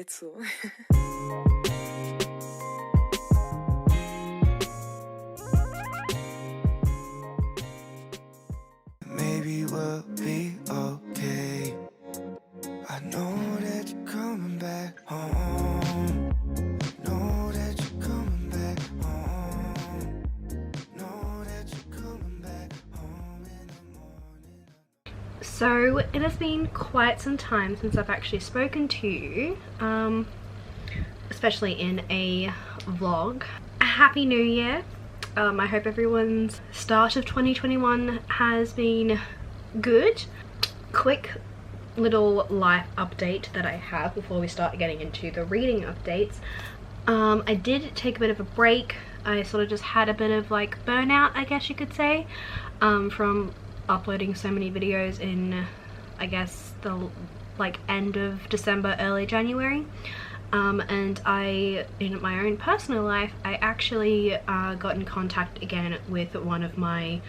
jetzt so. Maybe we'll be okay. I know that you're coming back home. Know that you're coming back home. Know that you're coming back home in the morning. So it has been quite some time since I've actually spoken to you, especially in a vlog. A happy new year. I hope everyone's start of 2021 has been good. Quick little life update that I have before we start getting into the reading updates. I did take a bit of a break. I sort of just had a bit of like burnout, I guess you could say, from uploading so many videos in, I guess, the like end of December, early January. And in my own personal life, I actually got in contact again with one of my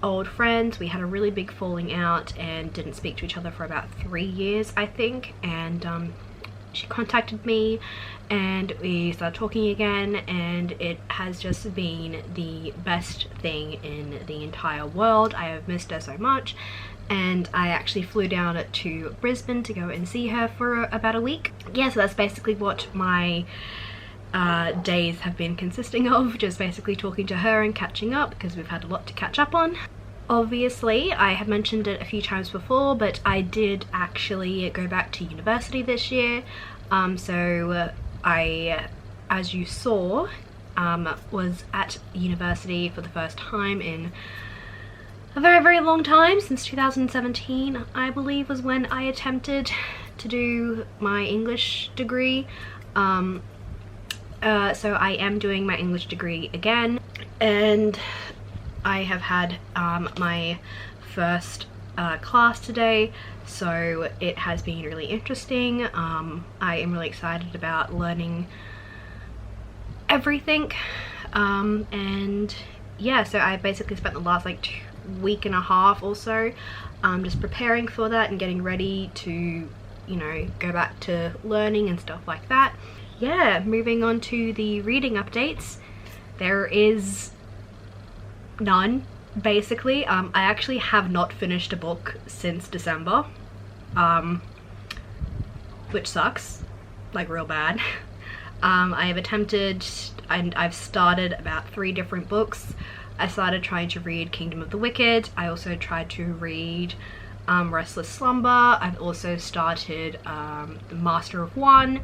old friends. We had a really big falling out and didn't speak to each other for about 3 years, I think, and she contacted me and we started talking again, and it has just been the best thing in the entire world. I have missed her so much, and I actually flew down to Brisbane to go and see her for about a week. Yeah, so that's basically what my days have been consisting of, just basically talking to her and catching up, because we've had a lot to catch up on. Obviously, I have mentioned it a few times before, but I did actually go back to university this year. So I, as you saw, was at university for the first time in a very, very long time. Since 2017, I believe, was when I attempted to do my English degree. So I am doing my English degree again, and I have had my first class today, so it has been really interesting. I am really excited about learning everything, and yeah, so I basically spent the last like week and a half or so just preparing for that and getting ready to, you know, go back to learning and stuff like that. Yeah, moving on to the reading updates. There is none, basically. I actually have not finished a book since December, which sucks, like real bad. I have attempted, and I've started about 3 different books. I started trying to read Kingdom of the Wicked. I also tried to read Restless Slumber. I've also started The Master of One,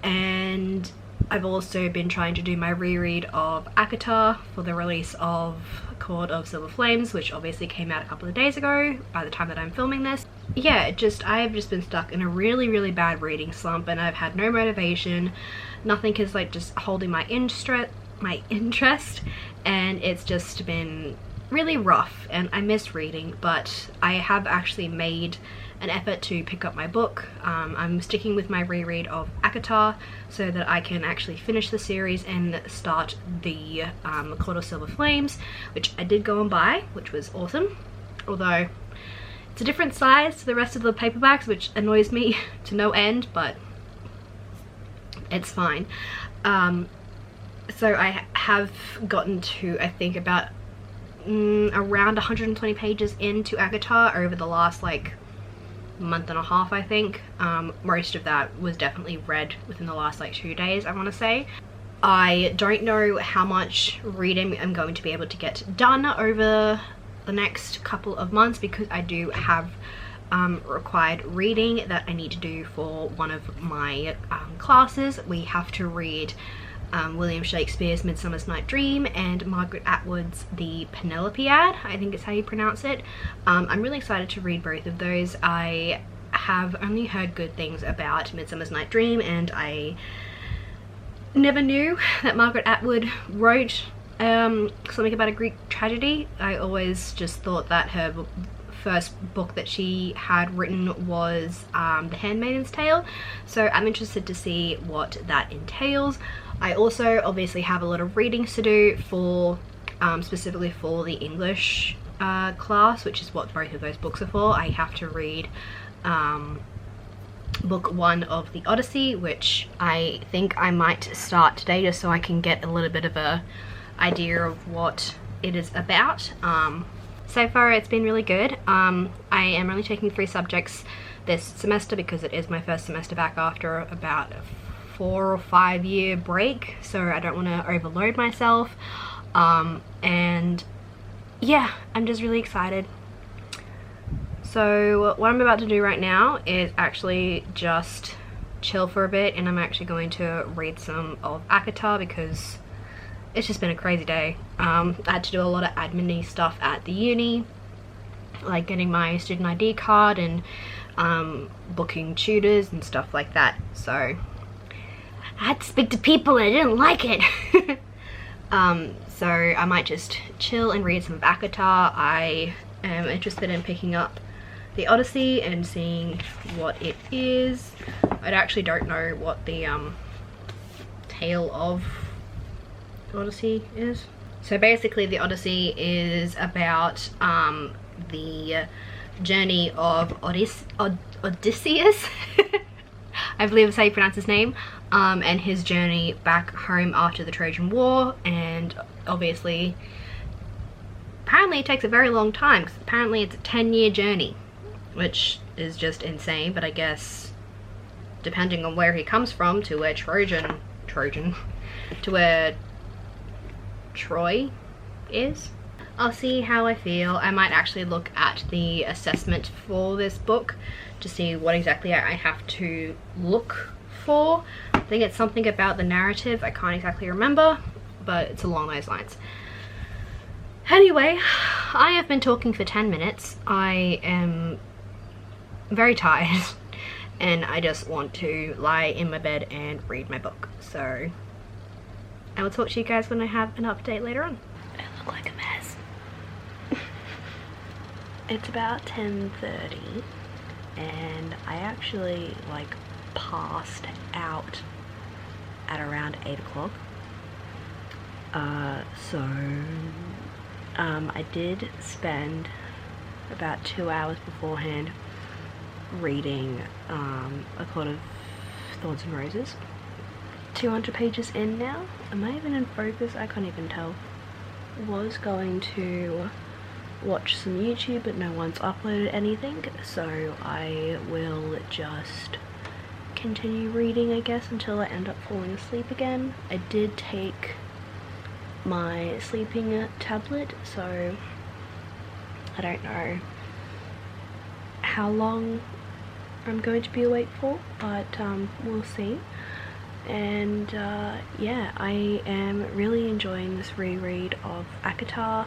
and I've also been trying to do my reread of ACOTAR for the release of Court of Silver Flames, which obviously came out a couple of days ago by the time that I'm filming this. Yeah, I have just been stuck in a really, really bad reading slump, and I've had no motivation. Nothing is like just holding my interest, and it's just been really rough, and I miss reading, but I have actually made an effort to pick up my book. I'm sticking with my reread of ACOTAR so that I can actually finish the series and start the Court of Silver Flames, which I did go and buy, which was awesome, although it's a different size to the rest of the paperbacks, which annoys me to no end, but it's fine. So I have gotten to, I think, about around 120 pages into ACOTAR over the last like month and a half, I think. Most of that was definitely read within the last like 2 days, I want to say. I don't know how much reading I'm going to be able to get done over the next couple of months, because I do have required reading that I need to do for one of my classes. We have to read William Shakespeare's Midsummer's Night Dream and Margaret Atwood's The Penelopiad, I think is how you pronounce it. I'm really excited to read both of those. I have only heard good things about Midsummer's Night Dream, and I never knew that Margaret Atwood wrote something about a Greek tragedy. I always just thought that her first book that she had written was The Handmaid's Tale, so I'm interested to see what that entails. I also obviously have a lot of readings to do for specifically for the English class, which is what both of those books are for. I have to read book 1 of the Odyssey, which I think I might start today just so I can get a little bit of a idea of what it is about. So far it's been really good. I am only taking 3 subjects this semester because it is my first semester back after about a 4 or 5 year break, so I don't want to overload myself. And yeah, I'm just really excited. So what I'm about to do right now is actually just chill for a bit, and I'm actually going to read some of ACOTAR because it's just been a crazy day. I had to do a lot of admin-y stuff at the uni, like getting my student ID card and booking tutors and stuff like that. So I had to speak to people and I didn't like it. So I might just chill and read some of ACOTAR. I am interested in picking up the Odyssey and seeing what it is. I actually don't know what the tale of Odyssey is. So basically the Odyssey is about the journey of Odysseus I believe that's how you pronounce his name, and his journey back home after the Trojan War. And obviously apparently it takes a very long time, because apparently it's a 10-year journey, which is just insane. But I guess depending on where he comes from to where to where Troy is, I'll see how I feel. I might actually look at the assessment for this book to see what exactly I have to look for. I think it's something about the narrative, I can't exactly remember, but it's along those lines. Anyway, I have been talking for 10 minutes. I am very tired and I just want to lie in my bed and read my book. So I will talk to you guys when I have an update later on. I look like a mess. It's about 10:30 and I actually like passed out at around 8 o'clock. I did spend about 2 hours beforehand reading a lot of Thorns and Roses. 200 pages in now. Am I even in focus? I can't even tell. Was going to watch some YouTube, but no one's uploaded anything, so I will just continue reading, I guess, until I end up falling asleep again. I did take my sleeping tablet, so I don't know how long I'm going to be awake for, but we'll see. And yeah, I am really enjoying this reread of ACOTAR.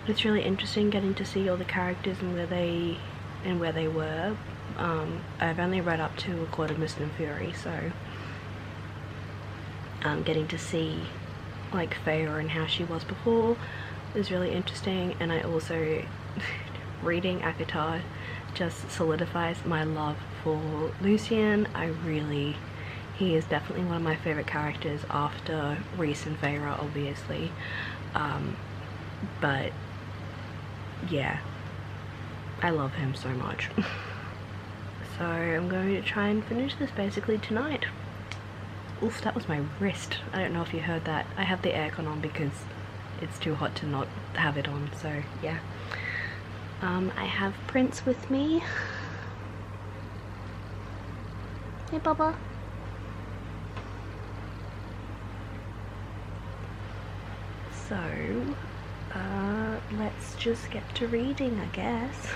It's really interesting getting to see all the characters and where they were. I've only read up to A Court of Mist and Fury, so getting to see like Feyre and how she was before is really interesting. And I also reading ACOTAR just solidifies my love for Lucien. He is definitely one of my favorite characters after Rhys and Feyre, obviously. But yeah, I love him so much. So I'm going to try and finish this basically tonight. Oof, that was my wrist. I don't know if you heard that. I have the aircon on because it's too hot to not have it on, so yeah. I have Prince with me. Hey, Bubba. So, let's just get to reading, I guess.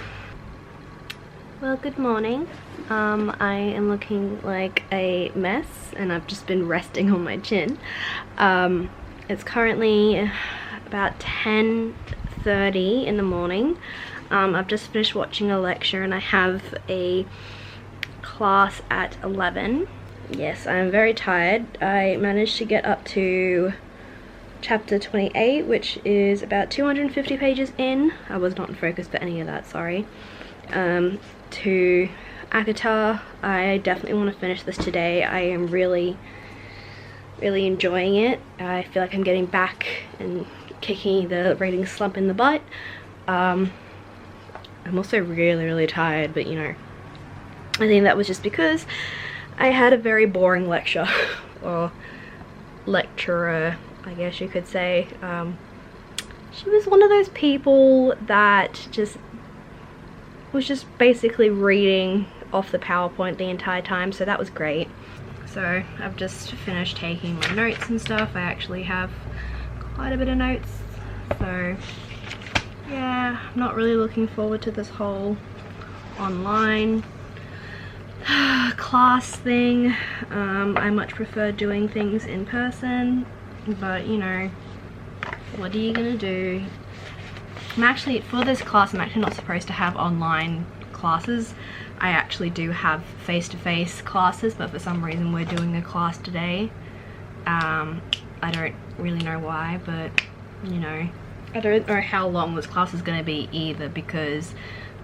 Well, good morning. I am looking like a mess and I've just been resting on my chin. It's currently about 10:30 in the morning. I've just finished watching a lecture and I have a class at 11. Yes, I'm very tired. I managed to get up to chapter 28, which is about 250 pages in. I was not in focus for any of that, sorry. To ACOTAR. I definitely want to finish this today. I am really enjoying it. I feel like I'm getting back and kicking the reading slump in the butt. I'm also really tired, but you know, I think that was just because I had a very boring lecture, or lecturer, I guess you could say. She was one of those people that was just basically reading off the PowerPoint the entire time, so that was great. So I've just finished taking my notes and stuff. I actually have quite a bit of notes, so yeah, I'm not really looking forward to this whole online class thing. I much prefer doing things in person, but you know, what are you gonna do? For this class, I'm actually not supposed to have online classes. I actually do have face-to-face classes, but for some reason we're doing a class today. I don't really know why, but you know, I don't know how long this class is going to be either, because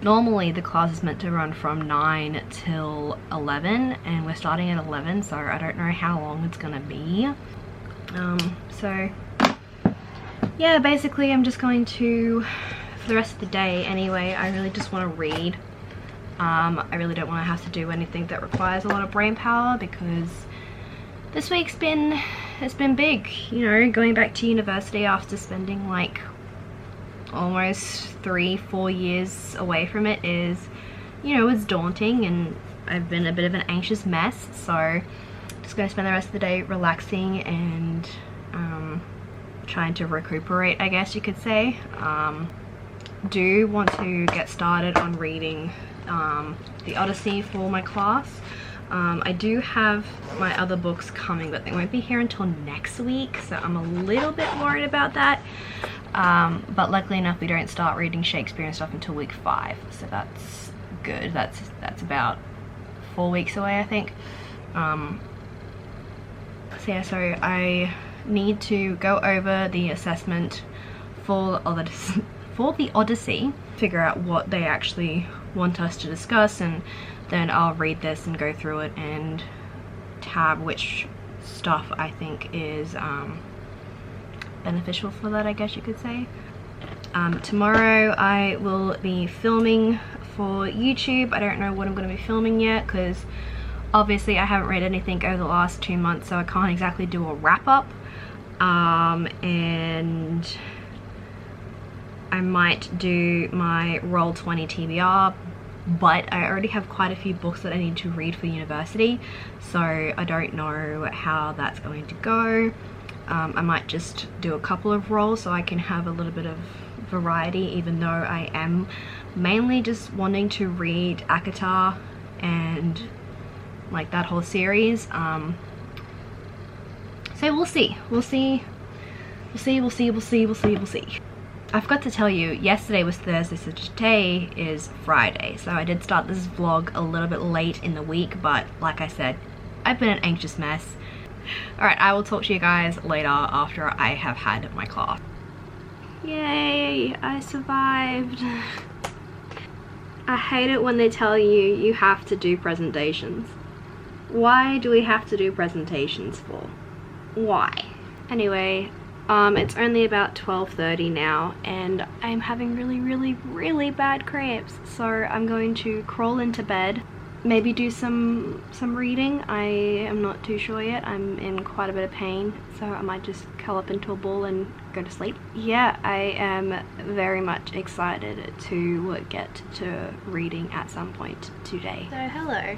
normally the class is meant to run from 9 till 11 and we're starting at 11, so I don't know how long it's going to be. So yeah, basically I'm just going to, for the rest of the day anyway, I really just want to read. I really don't want to have to do anything that requires a lot of brain power, because this week's it's been big, you know, going back to university after spending like almost 3-4 years away from it is, you know, it's daunting, and I've been a bit of an anxious mess, so just gonna spend the rest of the day relaxing and trying to recuperate, I guess you could say. Do want to get started on reading the Odyssey for my class. I do have my other books coming, but they won't be here until next week, so I'm a little bit worried about that. But luckily enough, we don't start reading Shakespeare and stuff until week 5, so that's good. That's about 4 weeks away, I think. So yeah, so I need to go over the assessment for the Odyssey, figure out what they actually want us to discuss, and then I'll read this and go through it and tab which stuff I think is beneficial for that, I guess you could say. Tomorrow I will be filming for YouTube. I don't know what I'm going to be filming yet, because obviously I haven't read anything over the last 2 months, so I can't exactly do a wrap-up. And I might do my Roll20 TBR, but I already have quite a few books that I need to read for university, so I don't know how that's going to go. I might just do a couple of rolls so I can have a little bit of variety, even though I am mainly just wanting to read ACOTAR and like that whole series. So we'll see. I forgot to tell you, yesterday was Thursday, so today is Friday. So I did start this vlog a little bit late in the week, but like I said, I've been an anxious mess. Alright, I will talk to you guys later after I have had my class. Yay, I survived. I hate it when they tell you you have to do presentations. Why do we have to do presentations for? Why? Anyway, it's only about 12:30 now, and I'm having really bad cramps, so I'm going to crawl into bed, maybe do some reading. I am not too sure yet. I'm in quite a bit of pain, so I might just curl up into a ball and go to sleep. Yeah, I am very much excited to get to reading at some point today. So hello.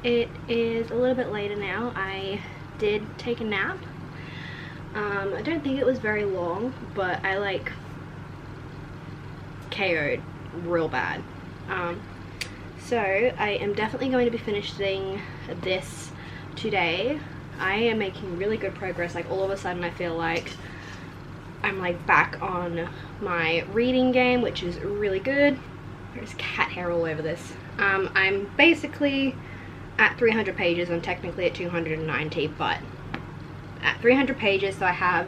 It is a little bit later now. I did take a nap. I don't think it was very long, but I like KO'd real bad. So I am definitely going to be finishing this today. I am making really good progress. Like all of a sudden I feel like I'm like back on my reading game, which is really good. There's cat hair all over this. I'm basically at 300 pages. I'm technically at 290, but at 300 pages, so I have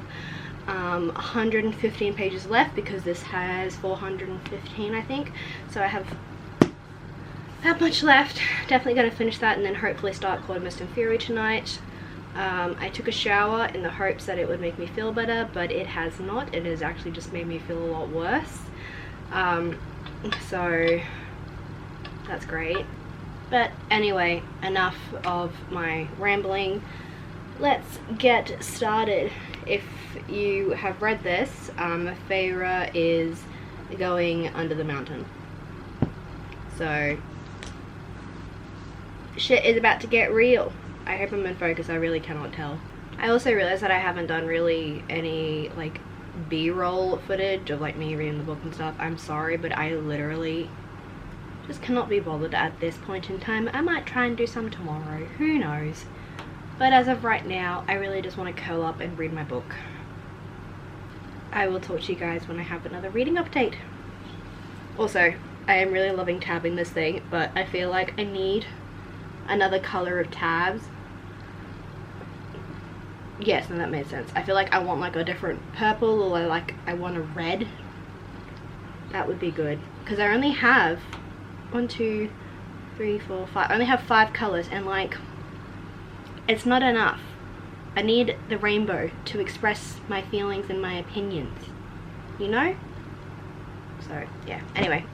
115 pages left, because this has 415, I think. So I have that much left. Definitely going to finish that and then hopefully start Claude Most Inferior tonight. I took a shower in the hopes that it would make me feel better, but it has not. It has actually just made me feel a lot worse. So that's great. But anyway, enough of my rambling. Let's get started. If you have read this, Feyre is going under the mountain. So shit is about to get real. I hope I'm in focus, I really cannot tell. I also realized that I haven't done really any like B-roll footage of like me reading the book and stuff. I'm sorry, but I literally just cannot be bothered at this point in time. I might try and do some tomorrow, who knows. But as of right now, I really just want to curl up and read my book. I will talk to you guys when I have another reading update. Also, I am really loving tabbing this thing, but I feel like I need another color of tabs. Yes, no, that made sense. I feel like I want like a different purple, or like I want a red. That would be good. Because I only have 1, 2, 3, 4, 5. I only have 5 colors, and like, it's not enough. I need the rainbow to express my feelings and my opinions. You know? So, yeah. Anyway.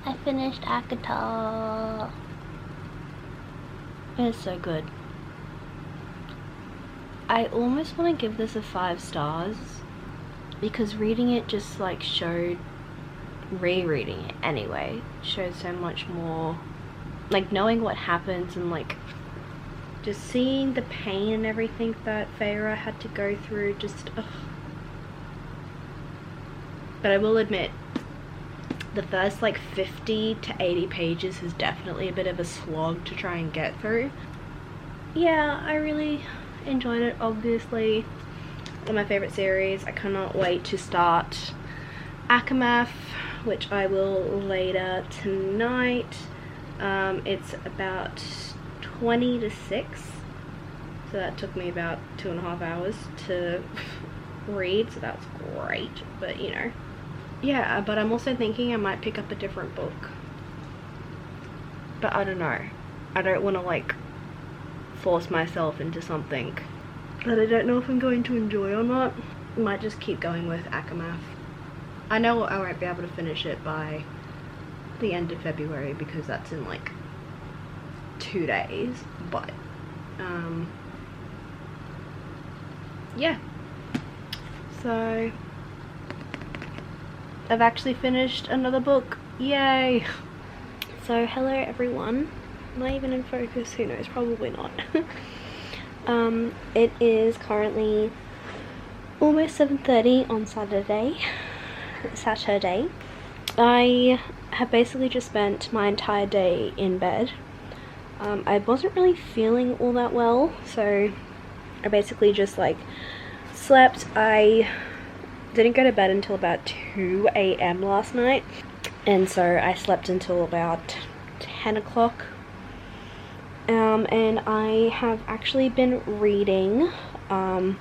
I finished ACOTAR. It's so good. I almost want to give this a 5 stars because reading it just like showed, rereading it anyway, showed so much more, like knowing what happens and like just seeing the pain and everything that Feyre had to go through, just ugh. But I will admit, the first like 50 to 80 pages is definitely a bit of a slog to try and get through. Yeah, I really enjoyed it, obviously. One of my favorite series. I cannot wait to start ACOMAF, which I will later tonight. It's about 20 to 6, so that took me about 2.5 hours to read, so that's great. But you know, yeah, but I'm also thinking I might pick up a different book, but I don't know. I don't want to like force myself into something that I don't know if I'm going to enjoy or not. I might just keep going with ACOMAF. I know I won't be able to finish it by the end of February because that's in like 2 days, but yeah. So I've actually finished another book, yay! So hello everyone. Am I even in focus? Who knows, probably not. It is currently almost 7:30 on Saturday. I have basically just spent my entire day in bed. I wasn't really feeling all that well, so I basically just like slept. I didn't go to bed until about 2 AM last night, and so I slept until about 10 o'clock. And I have actually been reading on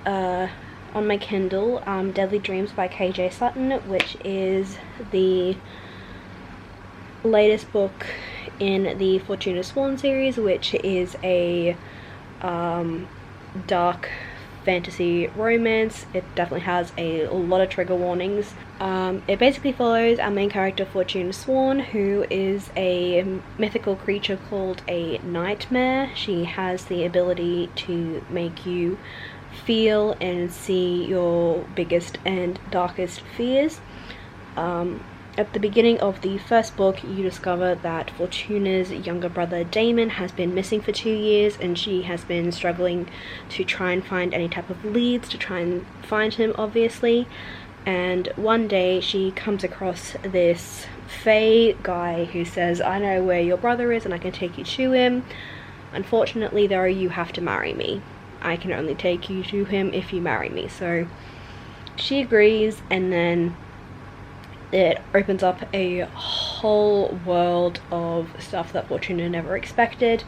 my Kindle Deadly Dreams by KJ Sutton, which is the latest book in the Fortuna Sworn series, which is a dark fantasy romance. It definitely has a lot of trigger warnings. It basically follows our main character Fortuna Sworn, who is a mythical creature called a nightmare. She has the ability to make you feel and see your biggest and darkest fears. At the beginning of the first book, you discover that Fortuna's younger brother Damon has been missing for 2 years, and she has been struggling to try and find any type of leads to try and find him, obviously. And one day she comes across this Fae guy who says, "I know where your brother is and I can take you to him. Unfortunately though, you have to marry me. I can only take you to him if you marry me." So she agrees, and then it opens up a whole world of stuff that Fortuna never expected.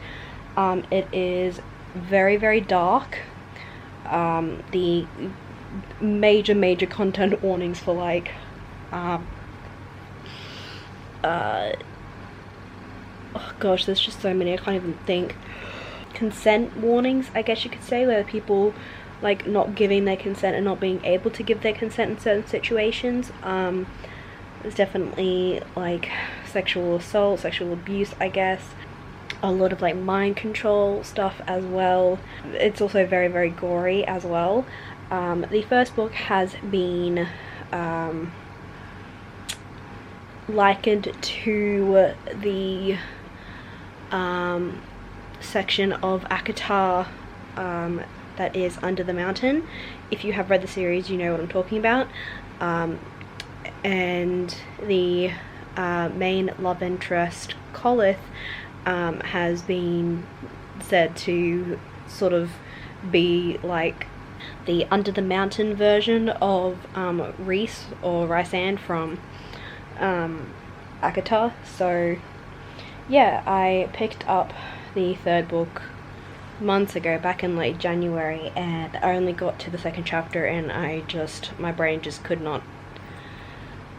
It is very, very dark. The major content warnings for like oh gosh, there's just so many, I can't even think. Consent warnings, I guess you could say, where people like not giving their consent and not being able to give their consent in certain situations. There's definitely like sexual assault, sexual abuse, I guess. A lot of like mind control stuff as well. It's also very, very gory as well. The first book has been likened to the section of ACOTAR that is Under the Mountain. If you have read the series, you know what I'm talking about. And the main love interest, Colith, has been said to sort of be like the Under the Mountain version of Rhys or Rhysand from ACOTAR. So yeah, I picked up the third book months ago, back in like January, and I only got to the second chapter and my brain just could not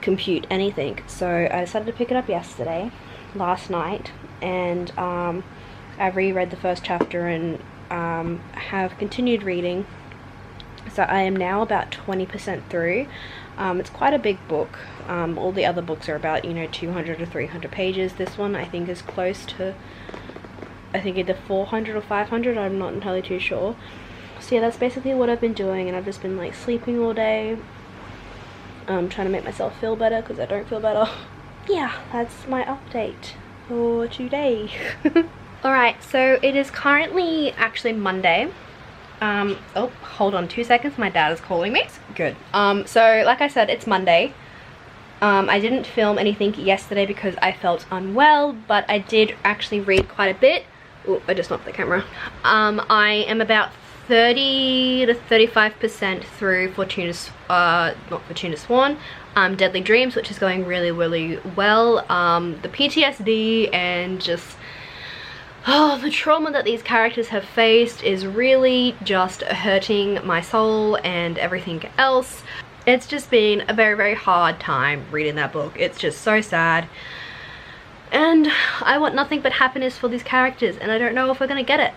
compute anything. So I decided to pick it up last night, and I reread the first chapter and have continued reading. So I am now about 20% through. It's quite a big book. All the other books are about, 200 or 300 pages. This one I think is close to, I think either 400 or 500, I'm not entirely too sure. So yeah, that's basically what I've been doing, and I've just been like sleeping all day, trying to make myself feel better because I don't feel better. Yeah, that's my update for today. Alright, so it is currently actually Monday. Oh, hold on 2 seconds, my dad is calling me. Good. So like I said, it's Monday. I didn't film anything yesterday because I felt unwell, but I did actually read quite a bit. Oh, I just knocked the camera. I am about 30 to 35% through not Fortuna Swan, Deadly Dreams, which is going really, really well. The PTSD and just the trauma that these characters have faced is really just hurting my soul and everything else. It's just been a very, very hard time reading that book. It's just so sad. And I want nothing but happiness for these characters, and I don't know if we're gonna get it.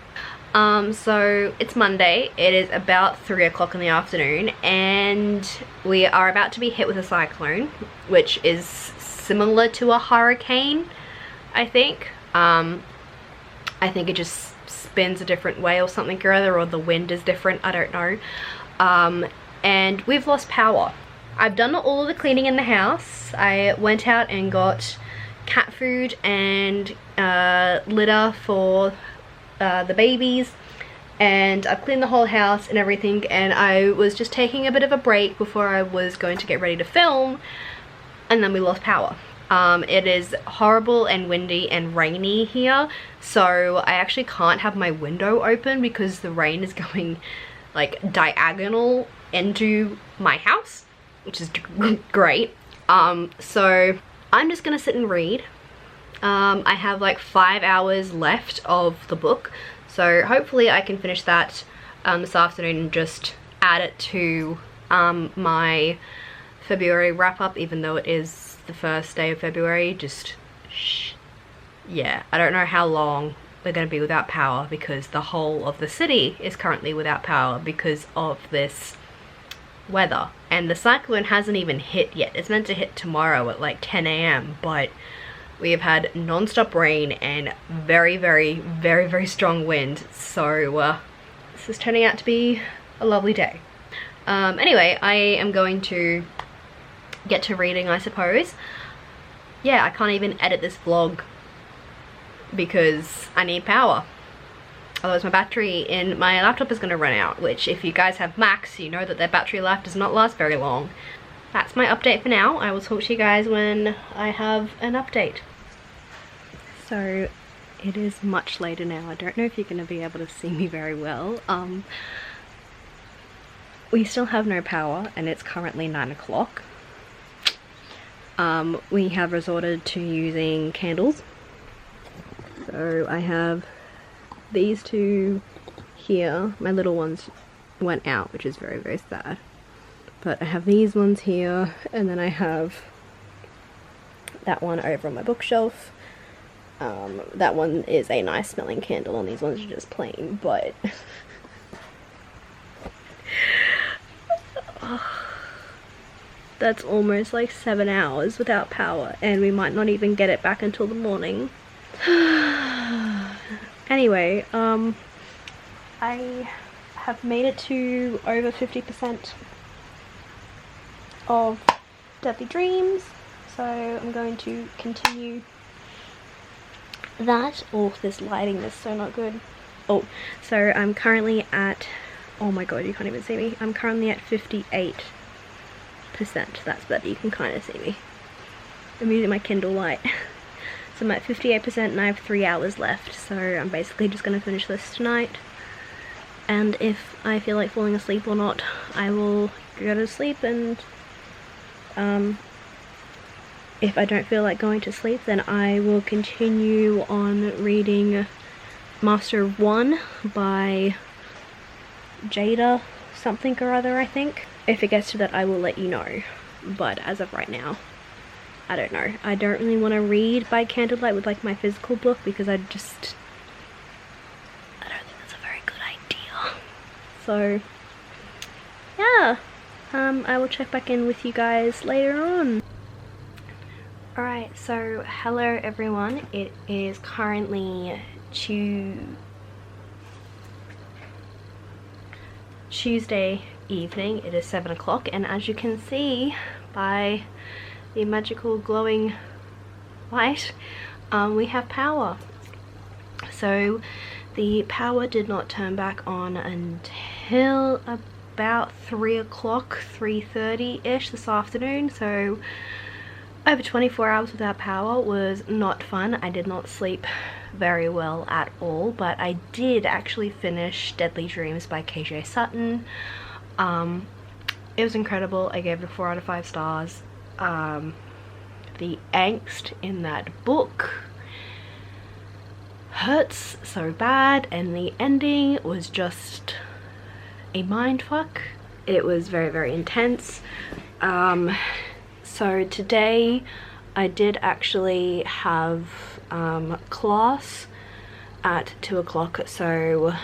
So it's Monday. It is about 3 o'clock in the afternoon, and we are about to be hit with a cyclone, which is similar to a hurricane, I think. I think it just spins a different way or something or other, or the wind is different, I don't know. And we've lost power. I've done all of the cleaning in the house. I went out and got cat food and litter for the babies, and I've cleaned the whole house and everything, and I was just taking a bit of a break before I was going to get ready to film, and then we lost power. It is horrible and windy and rainy here, so I actually can't have my window open because the rain is going like diagonal into my house, which is great. So I'm just gonna sit and read. I have like 5 hours left of the book, so hopefully I can finish that this afternoon and just add it to my February wrap-up, even though it is the first day of February. Just yeah, I don't know how long we're going to be without power, because the whole of the city is currently without power because of this weather, and the cyclone hasn't even hit yet. It's meant to hit tomorrow at like 10 AM, but we have had non-stop rain and very, very, very, very strong wind, so this is turning out to be a lovely day. Anyway, I am going to get to reading, I suppose. Yeah, I can't even edit this vlog because I need power. Otherwise my battery in my laptop is going to run out, which if you guys have Macs, you know that their battery life does not last very long. That's my update for now. I will talk to you guys when I have an update. So it is much later now. I don't know if you're going to be able to see me very well. We still have no power, and it's currently 9 o'clock. We have resorted to using candles. So I have these two here. My little ones went out, which is very, very sad. But I have these ones here, and then I have that one over on my bookshelf. That one is a nice smelling candle, and these ones are just plain, but That's almost like 7 hours without power, and we might not even get it back until the morning. Anyway, I have made it to over 50% of Deadly Dreams, so I'm going to continue that. Oh, this lighting is so not good. Oh, so I'm currently at, oh my god, you can't even see me. I'm currently at 58%. That's better, you can kind of see me. I'm using my Kindle light. So I'm at 58% and I have 3 hours left, so I'm basically just going to finish this tonight. And if I feel like falling asleep or not, I will go to sleep, and if I don't feel like going to sleep, then I will continue on reading Master of One by Jaida something or other, I think. If it gets to that, I will let you know, but as of right now, I don't know. I don't really want to read by candlelight with like my physical book, because I don't think that's a very good idea. So yeah, I will check back in with you guys later on. Alright, so hello everyone. It is currently Tuesday evening. It is 7 o'clock, and as you can see by the magical glowing light, we have power. So the power did not turn back on until about 3 o'clock, 3:30ish this afternoon. So over 24 hours without power was not fun. I did not sleep very well at all, but I did actually finish Deadly Dreams by KJ Sutton. It was incredible. I gave it a 4 out of 5 stars. The angst in that book hurts so bad, and the ending was just a mindfuck. It was very, very intense. So today I did actually have class at 2 o'clock, so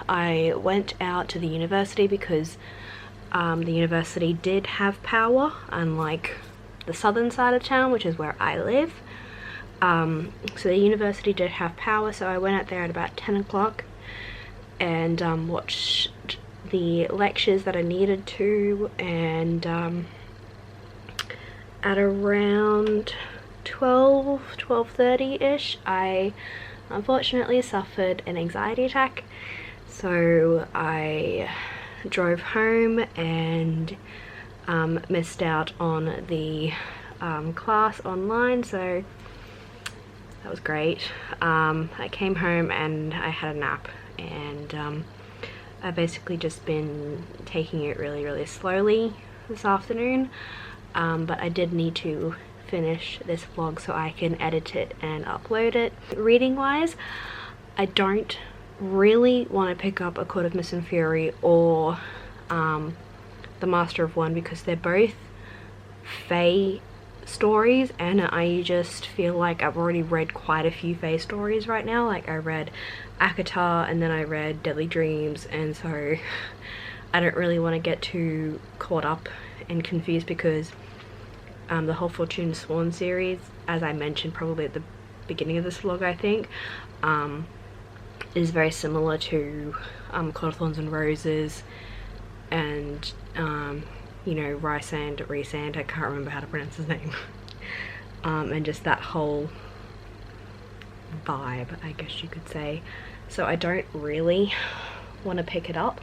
I went out to the university because the university did have power, unlike the southern side of town, which is where I live. So the university did have power, so I went out there at about 10 o'clock and watched the lectures that I needed to, and at around 12:30ish I unfortunately suffered an anxiety attack, so I drove home and missed out on the class online, so that was great. I came home and I had a nap, and I've basically just been taking it really, really slowly this afternoon, but I did need to finish this vlog so I can edit it and upload it. Reading wise, I don't really want to pick up A Court of Mist and Fury or The Master of One, because they're both fae stories, and I just feel like I've already read quite a few fae stories right now. Like I read ACOTAR and then I read Deadly Dreams, and so I don't really want to get too caught up and confused, because the whole Fortune Sworn series, as I mentioned probably at the beginning of this vlog, I think, is very similar to Court of Thorns and Roses, and you know, Rysand, I can't remember how to pronounce his name. And just that whole vibe, I guess you could say. So I don't really want to pick it up,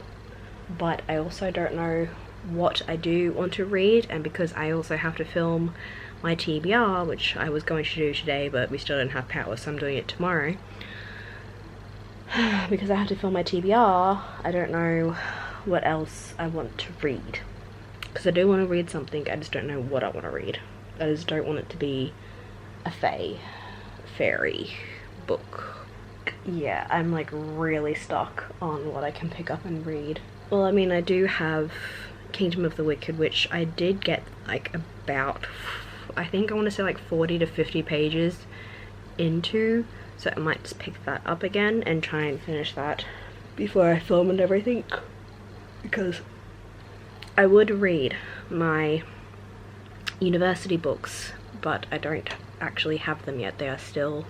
but I also don't know what I do want to read, and because I also have to film my TBR, which I was going to do today, but we still don't have power, so I'm doing it tomorrow. Because I have to film my TBR, I don't know what else I want to read, because I do want to read something, I just don't know what I want to read. I just don't want it to be a fairy book. Yeah, I'm like really stuck on what I can pick up and read. Well, I mean, I do have Kingdom of the Wicked, which I did get like about, I think I want to say like 40 to 50 pages into, so I might just pick that up again and try and finish that before I film and everything, because I would read my university books, but I don't actually have them yet. They are still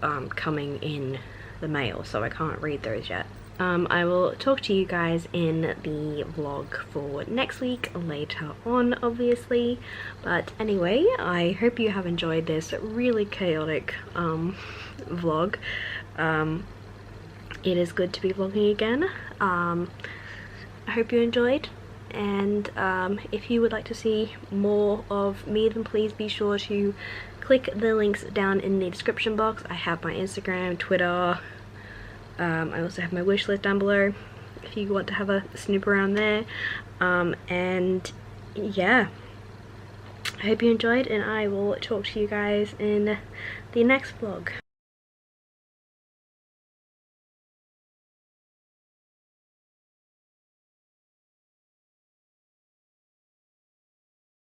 coming in the mail, so I can't read those yet. I will talk to you guys in the vlog for next week later on, obviously. But anyway, I hope you have enjoyed this really chaotic vlog. It is good to be vlogging again. I hope you enjoyed, and if you would like to see more of me, then please be sure to click the links down in the description box. I have my Instagram, Twitter, I also have my wish list down below if you want to have a snoop around there. And yeah, I hope you enjoyed, and I will talk to you guys in the next vlog.